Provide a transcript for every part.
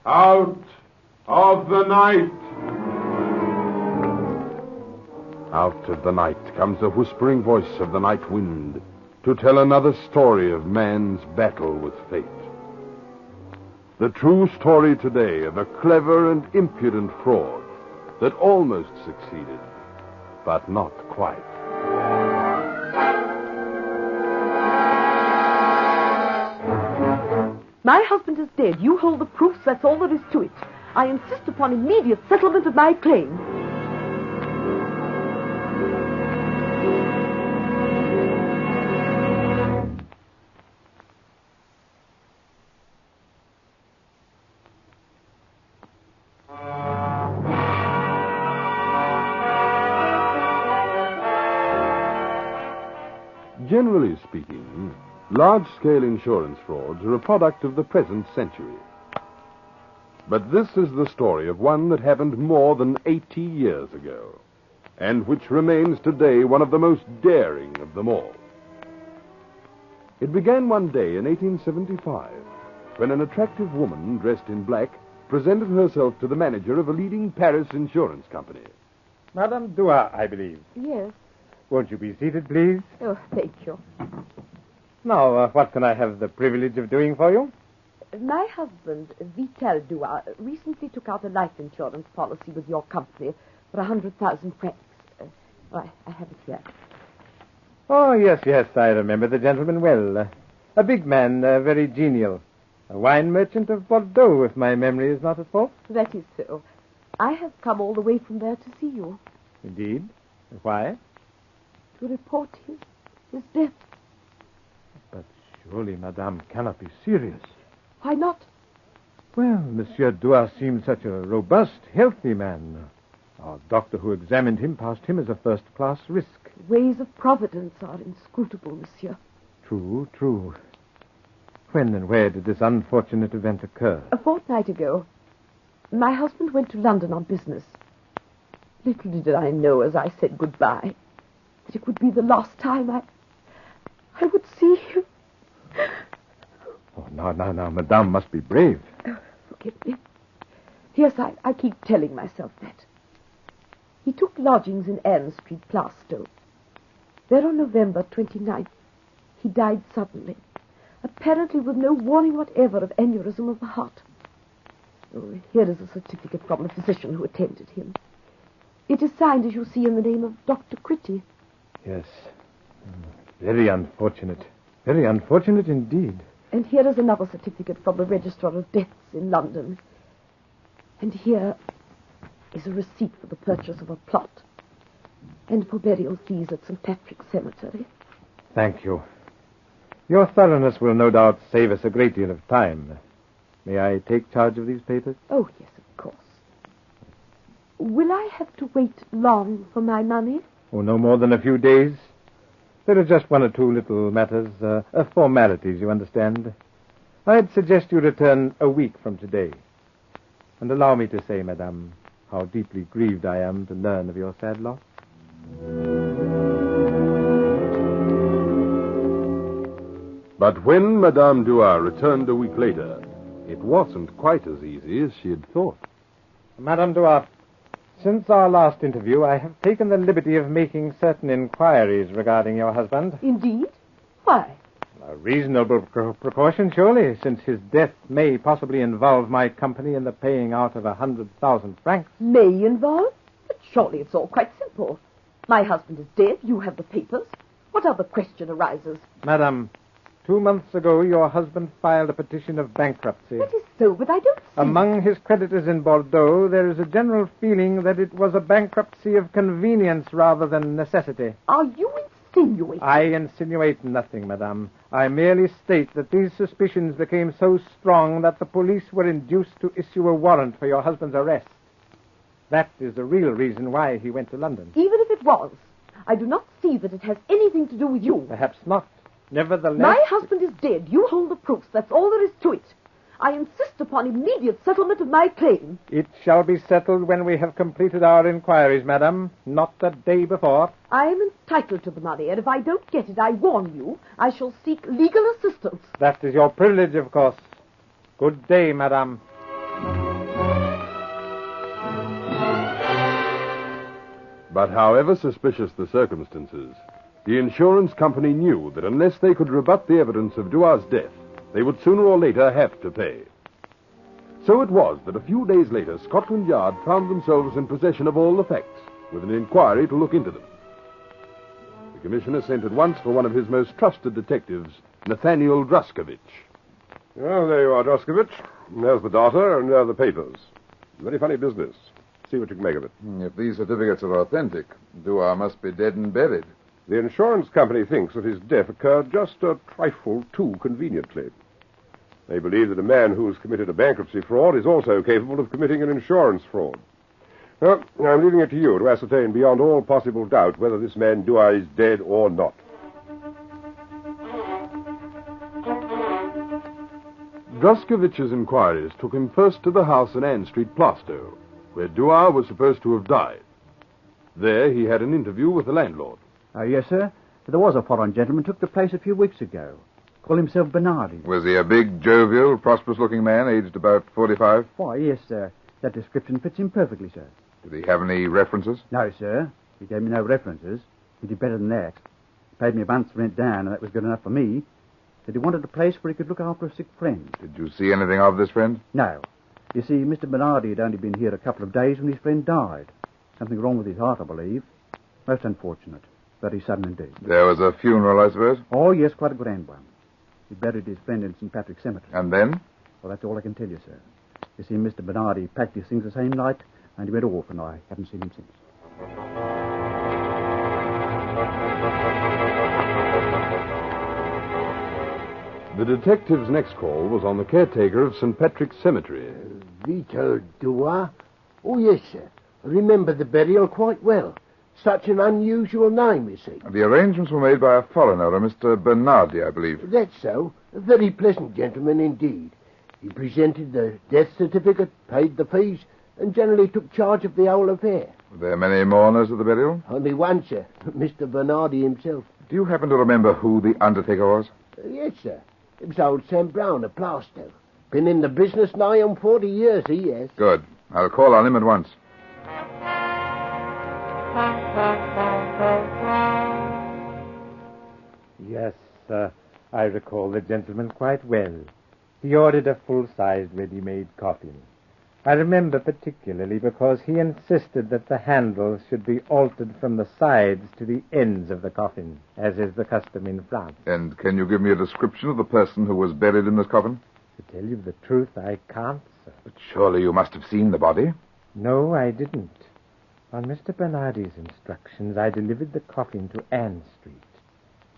Out of the night. Out of the night comes the whispering voice of the night wind to tell another story of man's battle with fate. The true story today of a clever and impudent fraud that almost succeeded, but not quite. My husband is dead. You hold the proofs. That's all there is to it. I insist upon immediate settlement of my claim. Generally speaking, large-scale insurance frauds are a product of the present century. But this is the story of one that happened more than 80 years ago, and which remains today one of the most daring of them all. It began one day in 1875, when an attractive woman dressed in black presented herself to the manager of a leading Paris insurance company. Madame Dua, I believe. Yes. Won't you be seated, please? Oh, thank you. Now, what can I have the privilege of doing for you? My husband, Vital Dua, recently took out a life insurance policy with your company for 100,000 francs. I have it here. Oh, yes, I remember the gentleman well. A big man, very genial. A wine merchant of Bordeaux, if my memory is not at fault. That is so. I have come all the way from there to see you. Indeed? Why? To report his death. But surely Madame cannot be serious. Why not? Well, Monsieur Dua seemed such a robust, healthy man. Our doctor who examined him passed him as a first-class risk. Ways of Providence are inscrutable, monsieur. True. When and where did this unfortunate event occur? A fortnight ago. My husband went to London on business. Little did I know as I said goodbye that it would be the last time I would see him. Oh, now, Madame must be brave. Oh, forgive me. Yes, I keep telling myself that. He took lodgings in Ann Street, Plaistow. There on November 29th, he died suddenly, apparently with no warning whatever of aneurysm of the heart. Oh, here is a certificate from the physician who attended him. It is signed, as you see, in the name of Dr. Critty. Yes. Very unfortunate. Very unfortunate indeed. And here is another certificate from the Registrar of Deaths in London. And here is a receipt for the purchase of a plot and for burial fees at St. Patrick's Cemetery. Thank you. Your thoroughness will no doubt save us a great deal of time. May I take charge of these papers? Oh, yes, of course. Will I have to wait long for my money? Oh, no more than a few days. There are just one or two little matters, formalities, you understand. I'd suggest you return a week from today. And allow me to say, Madame, how deeply grieved I am to learn of your sad loss. But when Madame Dua returned a week later, it wasn't quite as easy as she had thought. Madame Dua, since our last interview, I have taken the liberty of making certain inquiries regarding your husband. Indeed? Why? A reasonable precaution, surely, since his death may possibly involve my company in the paying out of 100,000 francs. May involve? But surely it's all quite simple. My husband is dead. You have the papers. What other question arises? Madam, 2 months ago, your husband filed a petition of bankruptcy. That is so, but I don't see... Among his creditors in Bordeaux, there is a general feeling that it was a bankruptcy of convenience rather than necessity. Are you insinuating? I insinuate nothing, Madame. I merely state that these suspicions became so strong that the police were induced to issue a warrant for your husband's arrest. That is the real reason why he went to London. Even if it was, I do not see that it has anything to do with you. Perhaps not. Nevertheless... My husband is dead. You hold the proofs. That's all there is to it. I insist upon immediate settlement of my claim. It shall be settled when we have completed our inquiries, madam, not the day before. I am entitled to the money, and if I don't get it, I warn you, I shall seek legal assistance. That is your privilege, of course. Good day, madam. But however suspicious the circumstances, the insurance company knew that unless they could rebut the evidence of Duar's death, they would sooner or later have to pay. So it was that a few days later, Scotland Yard found themselves in possession of all the facts, with an inquiry to look into them. The commissioner sent at once for one of his most trusted detectives, Nathaniel Druskovich. Well, there you are, Druskovich. There's the data, and there are the papers. Very funny business. See what you can make of it. If these certificates are authentic, Duar must be dead and buried. The insurance company thinks that his death occurred just a trifle too conveniently. They believe that a man who's committed a bankruptcy fraud is also capable of committing an insurance fraud. Well, I'm leaving it to you to ascertain beyond all possible doubt whether this man Duar is dead or not. Druskovich's inquiries took him first to the house in Ann Street, Plaistow, where Duar was supposed to have died. There he had an interview with the landlord. Yes, sir. There was a foreign gentleman took the place a few weeks ago. Called himself Bernardi. Was he a big, jovial, prosperous-looking man, aged about 45? Why, yes, sir. That description fits him perfectly, sir. Did he have any references? No, sir. He gave me no references. He did better than that. Paid me a month's rent down, and that was good enough for me. Said he wanted a place where he could look after a sick friend. Did you see anything of this friend? No. You see, Mr. Bernardi had only been here a couple of days when his friend died. Something wrong with his heart, I believe. Most unfortunate. Very sudden indeed. There was a funeral, I suppose? Oh, yes, quite a grand one. He buried his friend in St. Patrick's Cemetery. And then? Well, that's all I can tell you, sir. You see, Mr. Bernardi packed his things the same night, and he went off, and I haven't seen him since. The detective's next call was on the caretaker of St. Patrick's Cemetery. Vito Duar? Oh, yes, sir. I remember the burial quite well. Such an unusual name, you see. The arrangements were made by a foreigner, a Mr. Bernardi, I believe. That's so. A very pleasant gentleman indeed. He presented the death certificate, paid the fees, and generally took charge of the whole affair. Were there many mourners at the burial? Only one, sir. Mr. Bernardi himself. Do you happen to remember who the undertaker was? Yes, sir. It was old Sam Brown of Plaistow. Been in the business nigh on 40 years, he has. Good. I'll call on him at once. Yes, I recall the gentleman quite well. He ordered a full-sized ready-made coffin. I remember particularly because he insisted that the handle should be altered from the sides to the ends of the coffin, as is the custom in France. And can you give me a description of the person who was buried in this coffin? To tell you the truth, I can't, sir. But surely you must have seen the body. No, I didn't. On Mr. Bernardi's instructions, I delivered the coffin to Ann Street.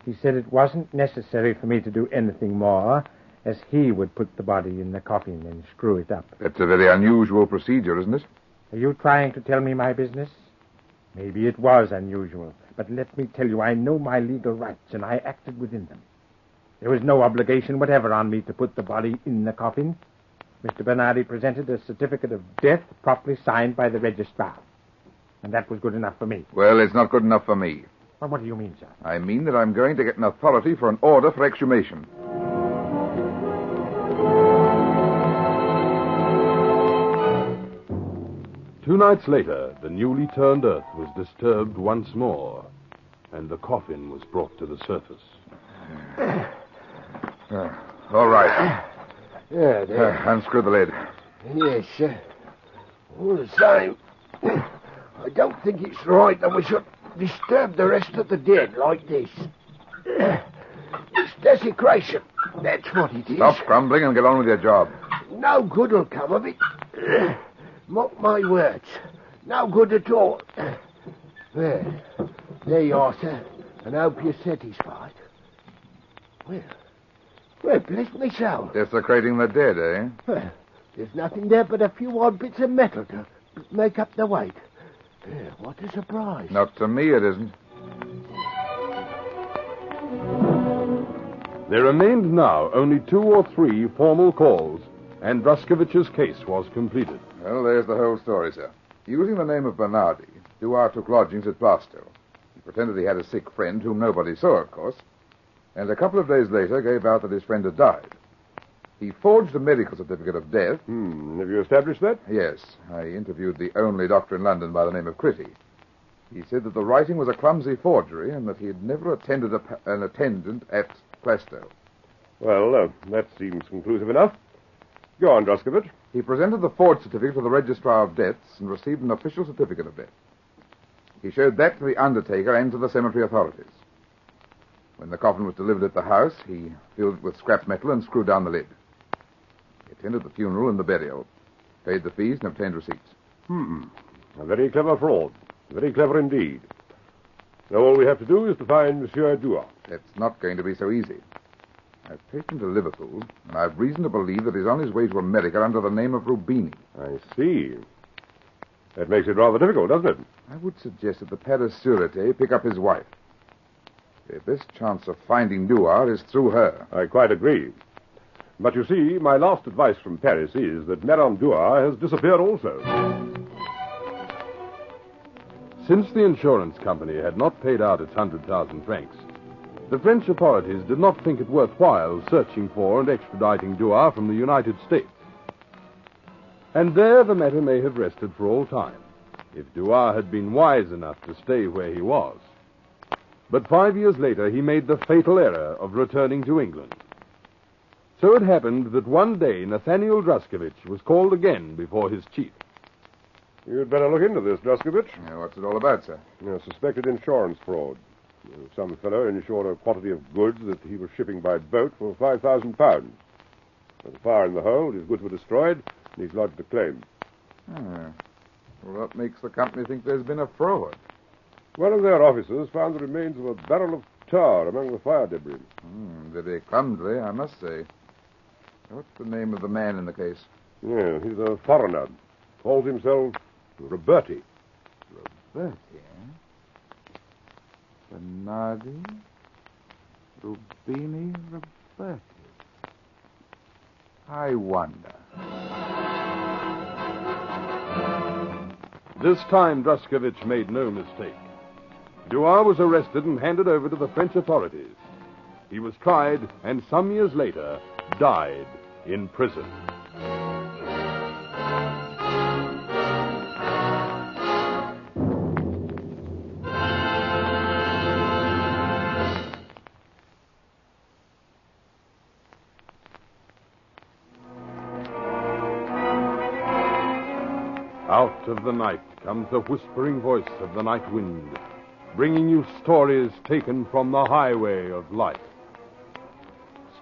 He said it wasn't necessary for me to do anything more, as he would put the body in the coffin and screw it up. That's a very unusual procedure, isn't it? Are you trying to tell me my business? Maybe it was unusual, but let me tell you, I know my legal rights, and I acted within them. There was no obligation whatever on me to put the body in the coffin. Mr. Bernardi presented a certificate of death properly signed by the registrar. And that was good enough for me. Well, it's not good enough for me. Well, what do you mean, sir? I mean that I'm going to get an authority for an order for exhumation. 2 nights later, the newly turned earth was disturbed once more, and the coffin was brought to the surface. All right. Yeah, there. Unscrew the lid. Yes, sir. All the same, I don't think it's right that we should disturb the rest of the dead like this. It's desecration. That's what it is. Stop grumbling and get on with your job. No good will come of it. Mark my words. No good at all. Well, there you are, sir. And I hope you're satisfied. Well, bless me soul. Desecrating the dead, eh? Well, there's nothing there but a few odd bits of metal to make up the weight. What a surprise. Not to me, it isn't. There remained now only 2 or 3 formal calls, and Druskovich's case was completed. Well, there's the whole story, sir. Using the name of Bernardi, Duar took lodgings at Plaistow. He pretended he had a sick friend, whom nobody saw, of course, and a couple of days later gave out that his friend had died. He forged a medical certificate of death. Have you established that? Yes, I interviewed the only doctor in London by the name of Critty. He said that the writing was a clumsy forgery and that he had never attended an attendant at Plaistow. Well, that seems conclusive enough. Go on, Druskovich. He presented the forged certificate to the Registrar of Deaths and received an official certificate of death. He showed that to the undertaker and to the cemetery authorities. When the coffin was delivered at the house, he filled it with scrap metal and screwed down the lid. He attended the funeral and the burial, paid the fees, and obtained receipts. A very clever fraud. Very clever indeed. Now all we have to do is to find Monsieur Dua. It's not going to be so easy. I've traced him to Liverpool, and I've reason to believe that he's on his way to America under the name of Rubini. I see. That makes it rather difficult, doesn't it? I would suggest that the Paris Sûreté pick up his wife. Their best chance of finding Dua is through her. I quite agree. But you see, my last advice from Paris is that Madame Dua has disappeared also. Since the insurance company had not paid out its 100,000 francs, the French authorities did not think it worthwhile searching for and extraditing Dua from the United States. And there the matter may have rested for all time, if Dua had been wise enough to stay where he was. But 5 years later, he made the fatal error of returning to England. So it happened that one day Nathaniel Druskovich was called again before his chief. You'd better look into this, Druskovich. What's it all about, sir? Suspected insurance fraud. Some fellow insured a quantity of goods that he was shipping by boat for £5,000. There was a fire in the hold, his goods were destroyed, and he's lodged a claim. Well, that makes the company think there's been a fraud. One of their officers found the remains of a barrel of tar among the fire debris. Very clumsily, I must say. What's the name of the man in the case? Yeah, he's a foreigner. Calls himself Roberti. Roberti, eh? Bernardi, Rubini, Roberti. I wonder. This time, Druskovich made no mistake. Dua was arrested and handed over to the French authorities. He was tried and some years later died in prison. Out of the night comes the whispering voice of the night wind, bringing you stories taken from the highway of life.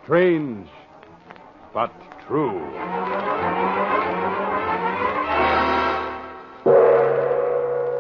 Strange, but true.